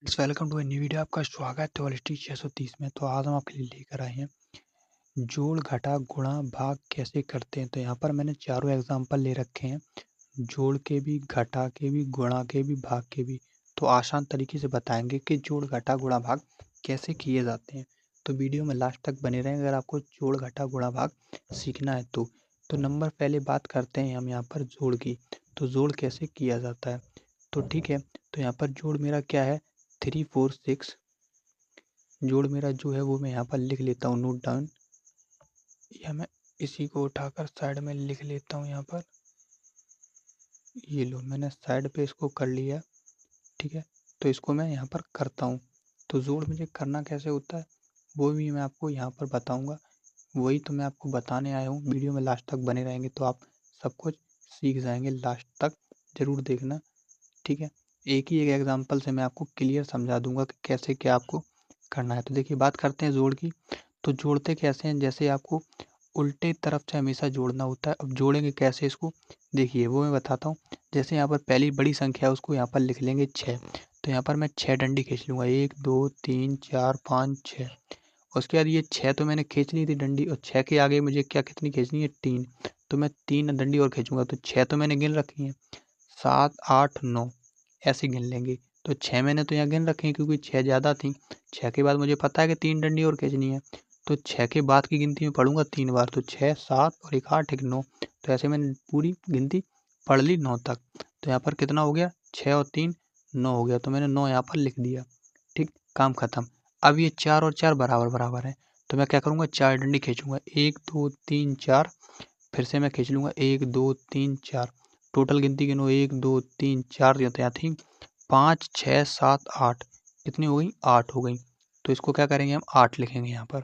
Welcome to a new video. आपका स्वागत है OLST 630 में। तो आज हम आपके लिए लेकर आए हैं जोड़ घटा गुणा भाग कैसे करते हैं। तो यहाँ पर मैंने चारों एग्जांपल ले रखे हैं, जोड़ के भी, घटा के भी, गुणा के भी, भाग के भी। तो आसान तरीके से बताएंगे कि जोड़ घटा गुणा भाग कैसे किए जाते हैं। तो वीडियो में लास्ट तक बने रहें अगर आपको जोड़ घटा गुणा भाग सीखना है तो नंबर पहले बात करते हैं हम यहाँ पर जोड़ की। तो जोड़ कैसे किया जाता है, तो ठीक है। तो यहाँ पर जोड़ मेरा क्या है, 3 4 6। जोड़ मेरा जो है वो मैं यहाँ पर लिख लेता हूँ नोट डाउन, या मैं इसी को उठाकर साइड में लिख लेता हूँ यहाँ पर। ये लो, मैंने साइड पे इसको कर लिया, ठीक है। तो इसको मैं यहाँ पर करता हूँ। तो जोड़ मुझे करना कैसे होता है वो भी मैं आपको यहाँ पर बताऊँगा। वही तो मैं आपको बताने आया हूँ। वीडियो में लास्ट तक बने रहेंगे तो आप सब कुछ सीख जाएंगे। लास्ट तक ज़रूर देखना, ठीक है। एक ही एक एग्जांपल से मैं आपको क्लियर समझा दूंगा कि कैसे क्या आपको करना है। तो देखिए, बात करते हैं जोड़ की। तो जोड़ते कैसे हैं, जैसे आपको उल्टे तरफ से हमेशा जोड़ना होता है। अब जोड़ेंगे कैसे इसको, देखिए वो मैं बताता हूँ। जैसे यहाँ पर पहली बड़ी संख्या है उसको यहाँ पर लिख लेंगे 6। तो यहाँ पर मैं 6 डंडी खींच लूँगा, 1 2 3 4 5 6। उसके बाद ये 6 तो मैंने खींच ली थी डंडी, और 6 के आगे मुझे क्या कितनी खींचनी है, 3। तो मैं 3 डंडी और खींचूंगा। तो 6 तो मैंने गिन रखी है, 7 8 9 ऐसे गिन लेंगे। तो 6 मैंने तो यहाँ गिन रखी है क्योंकि 6 ज़्यादा थी। 6 के बाद मुझे पता है कि 3 डंडी और खींचनी है। तो 6 के बाद की गिनती में पढ़ूंगा 3 बार। तो 6 7 और एक 8 एक 9। तो ऐसे मैंने पूरी गिनती पढ़ ली 9 तक। तो यहाँ पर कितना हो गया, 6 और 3 9 हो गया। तो मैंने 9 यहाँ पर लिख दिया, ठीक, काम खत्म। अब ये 4 और 4 बराबर बराबर है। तो मैं क्या करूँगा, 4 डंडी खींचूंगा, 1 2 3 4। फिर से मैं खींच लूँगा 1 2 3 4। टोटल गिनती गिनो, 1 2 3 4 यहाँ थी, 5 6 7 8। कितनी हो गई, 8 हो गई। तो इसको क्या करेंगे, हम 8 लिखेंगे यहाँ पर।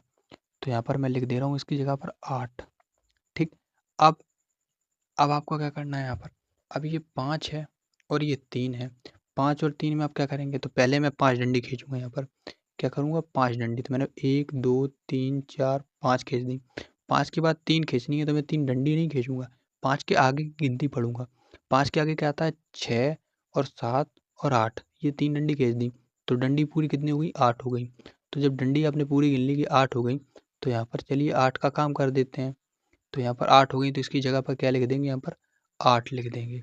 तो यहाँ पर मैं लिख दे रहा हूँ इसकी जगह पर 8, ठीक। अब अब आपको क्या करना है यहाँ पर, अब ये 5 है और ये 3 है। 5 और 3 में आप क्या करेंगे, तो पहले मैं 5 डंडी खींचूंगा यहाँ पर। क्या करूँगा, 5 डंडी। तो मैंने 1 2 3 4 5 खींच दी। 5 के बाद 3 खींचनी है तो मैं 3 डंडी नहीं खींचूंगा, 5 के आगे की गिनती पढ़ूंगा। 5 के आगे क्या आता है, 6 और 7 और 8। ये 3 डंडी खींच दी। तो डंडी पूरी कितनी हो गई, 8 हो गई। तो जब डंडी आपने पूरी गिन ली कि 8 हो गई, तो यहाँ पर चलिए 8 का काम कर देते हैं। तो यहाँ पर 8 हो गई, तो इसकी जगह पर क्या लिख देंगे, यहाँ पर 8 लिख देंगे,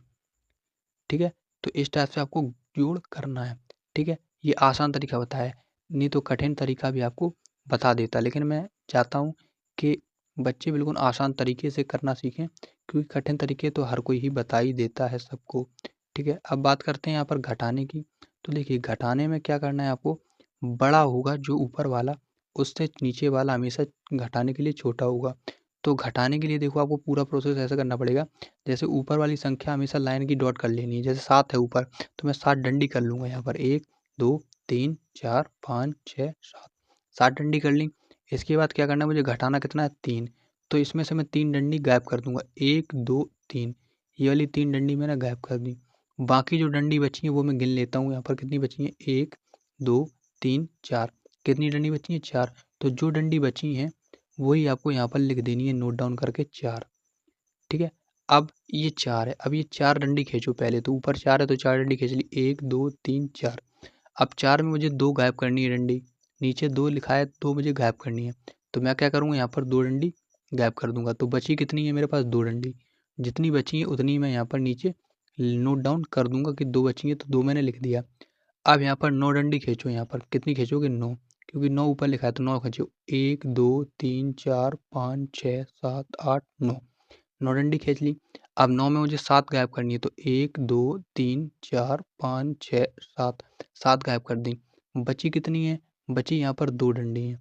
ठीक है। तो इस टाइप से आपको जोड़ करना है, ठीक है। ये आसान तरीका बताया है, नहीं तो कठिन तरीका भी आपको बता देता, लेकिन मैं चाहता हूँ कि बच्चे बिल्कुल आसान तरीके से करना सीखें, क्योंकि कठिन तरीके तो हर कोई ही बता ही देता है सबको, ठीक है। अब बात करते हैं यहाँ पर घटाने की। तो देखिए, घटाने में क्या करना है आपको, बड़ा होगा जो ऊपर वाला, उससे नीचे वाला हमेशा घटाने के लिए छोटा होगा। तो घटाने के लिए देखो, आपको पूरा प्रोसेस ऐसा करना पड़ेगा। जैसे ऊपर वाली संख्या हमेशा लाइन की डॉट कर लेनी है। जैसे 7 है ऊपर, तो मैं 7 डंडी कर लूँगा यहाँ पर, 1 2 3 4 5 6 7। 7 डंडी कर ली। इसके बाद क्या करना है, मुझे घटाना कितना है, 3। तो इसमें से मैं 3 डंडी गायब कर दूंगा, 1 2 3। ये वाली 3 डंडी मैंने गायब कर दी। बाकी जो डंडी बची है वो मैं गिन लेता हूँ। यहाँ पर कितनी बची है, 1 2 3 4। कितनी डंडी बची है, 4। तो जो डंडी बची हैं वही आपको यहाँ पर लिख देनी है, नोट डाउन करके 4, ठीक है। अब ये 4 है, अब ये 4 डंडी खींचो पहले। तो ऊपर 4 है तो 4 डंडी खींच ली, 1 2 3 4। अब 4 में मुझे 2 गायब करनी है डंडी, नीचे 2 लिखा है, 2 मुझे गायब करनी है। तो मैं क्या करूँगा, यहाँ पर 2 डंडी गायब कर दूंगा। तो बची कितनी है मेरे पास, 2 डंडी। जितनी बची है उतनी मैं यहाँ पर नीचे नोट डाउन कर दूंगा कि 2 बची है, तो 2 मैंने लिख दिया। अब यहाँ पर 9 डंडी खींचो, यहाँ पर कितनी खींचोगे, 9, क्योंकि 9 ऊपर लिखा है तो 9 खींचो, 1 2 3 4 5 6 7 8 9। 9 डंडी खींच ली। अब 9 में मुझे 7 गायब करनी है, तो 1 2 3 4 5 6 7, 7 गायब कर दी। बची कितनी है, बची यहाँ पर 2 डंडी है।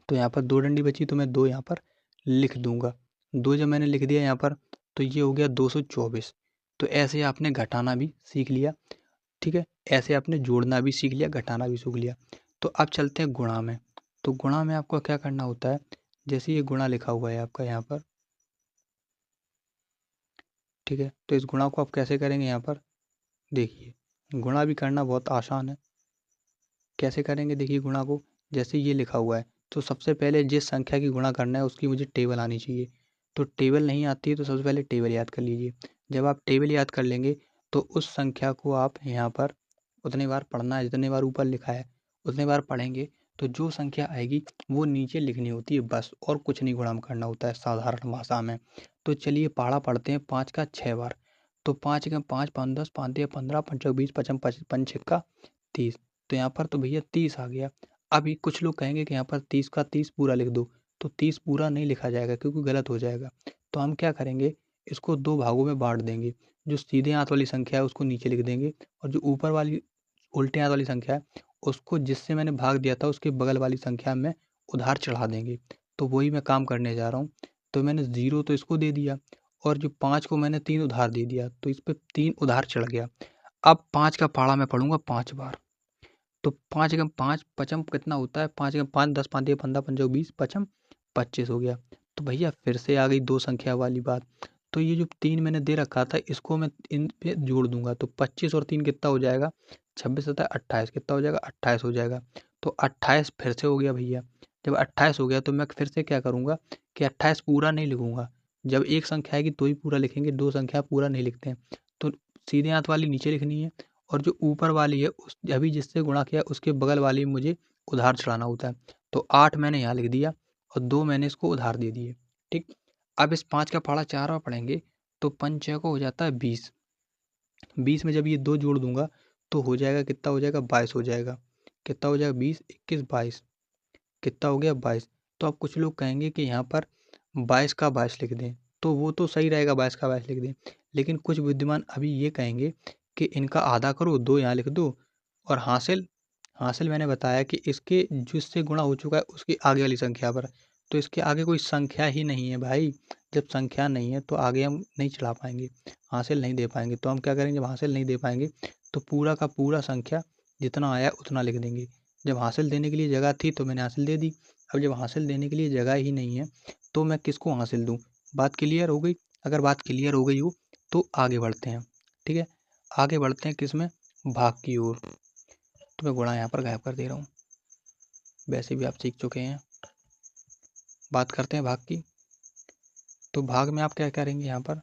तो यहाँ पर 2 डंडी बची, तो मैं 2 यहाँ पर लिख दूंगा। 2 जब मैंने लिख दिया यहाँ पर, तो ये हो गया 224। तो ऐसे आपने घटाना भी सीख लिया, ठीक है। ऐसे आपने जोड़ना भी सीख लिया, घटाना भी सीख लिया। तो अब चलते हैं गुणा में। तो गुणा में आपको क्या करना होता है, जैसे ये गुणा लिखा हुआ है आपका यहाँ पर, ठीक है। तो इस गुणा को आप कैसे करेंगे, यहाँ पर देखिए, गुणा भी करना बहुत आसान है। कैसे करेंगे, देखिए गुणा को, जैसे ये लिखा हुआ है, तो सबसे पहले जिस संख्या की गुणा करना है उसकी मुझे टेबल आनी चाहिए। तो टेबल नहीं आती है तो सबसे पहले टेबल याद कर लीजिए। जब आप टेबल याद कर लेंगे तो उस संख्या को आप यहाँ पर, उतने बार पढ़ना है, जितने बार ऊपर लिखा है उतने बार पढ़ेंगे। तो जो संख्या आएगी वो नीचे लिखनी होती है बस, और कुछ नहीं गुणा करना होता है साधारण भाषा में। तो चलिए पहाड़ा पढ़ते हैं 5 का 6 बार। तो 5 का 5 5 10 5 दिया 15 5 चौक 20 55 5 छक्का 30। तो यहाँ पर तो भैया 30 आ गया। अभी कुछ लोग कहेंगे कि यहाँ पर 30 का 30 पूरा लिख दो, तो 30 पूरा नहीं लिखा जाएगा क्योंकि गलत हो जाएगा। तो हम क्या करेंगे, इसको 2 भागों में बाँट देंगे। जो सीधे हाथ वाली संख्या है उसको नीचे लिख देंगे, और जो ऊपर वाली उल्टे हाथ वाली संख्या है उसको जिससे मैंने भाग दिया था उसके बगल वाली संख्या में उधार चढ़ा देंगे। तो वही मैं काम करने जा रहा हूँ। तो मैंने 0 तो इसको दे दिया, और जो 5 को मैंने 3 उधार दे दिया, तो इस पे 3 उधार चढ़ गया। अब 5 का पहाड़ा मैं पढ़ूँगा 5 बार। तो 5 एकम 5 पचम कितना होता है, 5 एकम 5 10 5 दिया 15 पंचों 20 पचम 25 हो गया। तो भैया फिर से आ गई 2 संख्या वाली बात। तो ये जो 3 मैंने दे रखा था इसको मैं इन पे जोड़ दूँगा, तो 25 और 3 कितना हो जाएगा, 26 होता है 28, कितना हो जाएगा 28 हो जाएगा। तो 28 फिर से हो गया भैया। जब 28 हो गया तो मैं फिर से क्या करूँगा कि 28 पूरा नहीं लिखूँगा। जब एक संख्या आएगी तो ही पूरा लिखेंगे, 2 संख्या पूरा नहीं लिखते हैं। तो सीधे हाथ वाली नीचे लिखनी है, और जो ऊपर वाली है उस अभी जिससे गुणा किया उसके बगल वाली मुझे उधार चढ़ाना होता है। तो 8 मैंने यहाँ लिख दिया और 2 मैंने इसको उधार दे दिए। ठीक। अब इस 5 का पहाड़ा 4 बार पढ़ेंगे तो 5 6 को हो जाता है 20। 20 में जब ये 2 जोड़ दूंगा तो हो जाएगा, कितना हो जाएगा 22 हो जाएगा। कितना हो जाएगा 20 21 22, कितना हो गया 22। तो अब कुछ लोग कहेंगे कि यहाँ पर 22 का 22 लिख दें, तो वो तो सही रहेगा 22 का 22 लिख दें। लेकिन कुछ बुद्धिमान अभी ये कहेंगे कि इनका आधा करो, 2 यहाँ लिख दो, और हासिल हासिल मैंने बताया कि इसके जिससे गुणा हो चुका है उसकी आगे वाली संख्या पर। तो इसके आगे कोई संख्या ही नहीं है भाई। जब संख्या नहीं है तो आगे हम नहीं चढ़ा पाएंगे, हासिल नहीं दे पाएंगे। तो हम क्या करेंगे, जब हासिल नहीं दे पाएंगे तो पूरा का पूरा संख्या जितना आया उतना लिख देंगे। जब हासिल देने के लिए जगह थी तो मैंने हासिल दे दी। अब जब हासिल देने के लिए जगह ही नहीं है तो मैं किसको हासिल दूँ। बात क्लियर हो गई। अगर बात क्लियर हो गई हो तो आगे बढ़ते हैं। ठीक है, आगे बढ़ते हैं किस में, भाग की ओर। तो मैं गुणा यहाँ पर गायब कर दे रहा हूँ, वैसे भी आप सीख चुके हैं। बात करते हैं भाग की। तो भाग में आप क्या करेंगे, यहाँ पर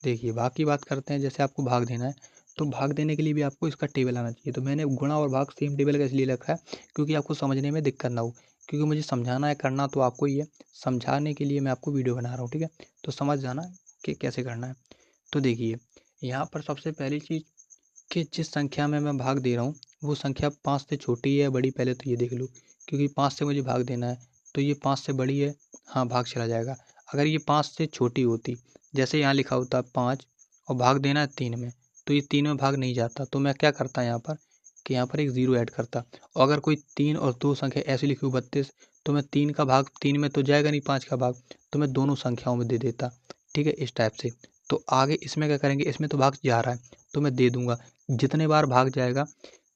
देखिए भाग की बात करते हैं। जैसे आपको भाग देना है तो भाग देने के लिए भी आपको इसका टेबल आना चाहिए। तो मैंने गुणा और भाग सेम टेबल का इसलिए रखा है क्योंकि आपको समझने में दिक्कत ना हो, क्योंकि मुझे समझाना है, करना तो आपको ही है। समझाने के लिए मैं आपको वीडियो बना रहा हूँ, ठीक है। तो समझ जाना कि कैसे करना है। तो देखिए यहाँ पर सबसे पहली चीज़ कि जिस संख्या में मैं भाग दे रहा हूँ वो संख्या 5 से छोटी है या बड़ी, पहले तो ये देख लो। क्योंकि 5 से मुझे भाग देना है तो ये 5 से बड़ी है, हाँ भाग चला जाएगा। अगर ये 5 से छोटी होती, जैसे यहाँ लिखा होता 5 और भाग देना है 3 में, तो ये 3 में भाग नहीं जाता। तो मैं क्या करता यहाँ पर कि यहाँ पर एक 0 ऐड करता। और अगर कोई 3 और 2 संख्या ऐसी लिखी हो 32, तो मैं 3 का भाग 3 में तो जाएगा नहीं, 5 का भाग तो मैं दोनों संख्याओं में दे देता। ठीक है, इस टाइप से। तो आगे इसमें क्या करेंगे, इसमें तो भाग जा रहा है तो मैं दे दूंगा। जितने बार भाग जाएगा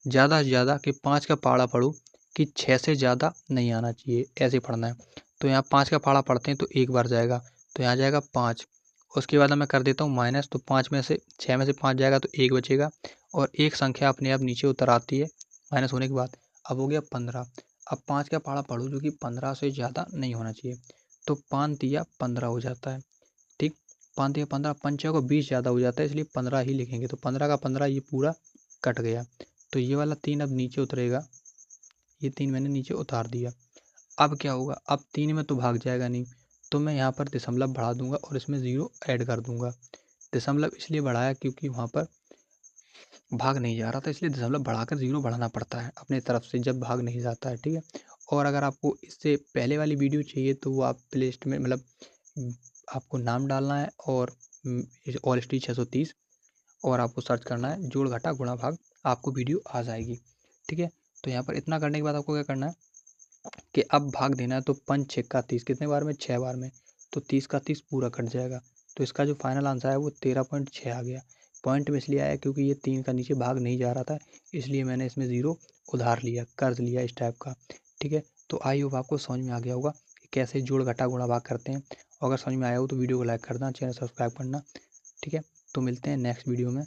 ज़्यादा से ज़्यादा कि 5 का पहाड़ा पढ़ो कि 6 से ज़्यादा नहीं आना चाहिए, ऐसे पढ़ना है। तो यहाँ 5 का पहाड़ा पढ़ते हैं तो एक बार जाएगा, तो यहाँ जाएगा 5। उसके बाद मैं कर देता हूँ माइनस, तो 5 में से 6 में से 5 जाएगा तो एक बचेगा, और एक संख्या अपने आप नीचे उतर आती है माइनस होने के बाद। अब हो गया 15। अब 5 का पहाड़ा पढ़ो जो कि 15 से ज़्यादा नहीं होना चाहिए। तो 5 दिया 15 हो जाता है। ठीक, 5 दिया 15, 5 को 20 ज़्यादा हो जाता है इसलिए 15 ही लिखेंगे। तो 15 का 15 ये पूरा कट गया। तो ये वाला 3 अब नीचे उतरेगा, ये 3 मैंने नीचे उतार दिया। अब क्या होगा, अब 3 में तो भाग जाएगा नहीं, तो मैं यहाँ पर दशमलव बढ़ा दूंगा और इसमें 0 ऐड कर दूंगा। दशमलव इसलिए बढ़ाया क्योंकि वहाँ पर भाग नहीं जा रहा था, इसलिए दशमलव बढ़ाकर 0 बढ़ाना पड़ता है अपने तरफ से जब भाग नहीं जाता है। ठीक है, और अगर आपको इससे पहले वाली वीडियो चाहिए तो वो आप प्ले लिस्ट में मतलब आपको नाम डालना है और ऑल स्टीज 630 और आपको सर्च करना है जोड़ घटा गुणा भाग, आपको वीडियो आ जाएगी। ठीक है, तो यहाँ पर इतना करने के बाद आपको क्या करना है कि अब भाग देना है। तो 5 छक्का 30 कितने बार में, 6 बार में, तो 30 का 30 पूरा कट जाएगा। तो इसका जो फाइनल आंसर है वो 13.6 आ गया। पॉइंट में इसलिए आया क्योंकि ये 3 का नीचे भाग नहीं जा रहा था, इसलिए मैंने इसमें 0 उधार लिया, कर्ज लिया इस टाइप का। ठीक है, तो आई होप आपको समझ में आ गया होगा कि कैसे जोड़ घटा गुणा भाग करते हैं। और अगर समझ में आया हो तो वीडियो को लाइक करना, चैनल सब्सक्राइब करना। ठीक है, तो मिलते हैं नेक्स्ट वीडियो में।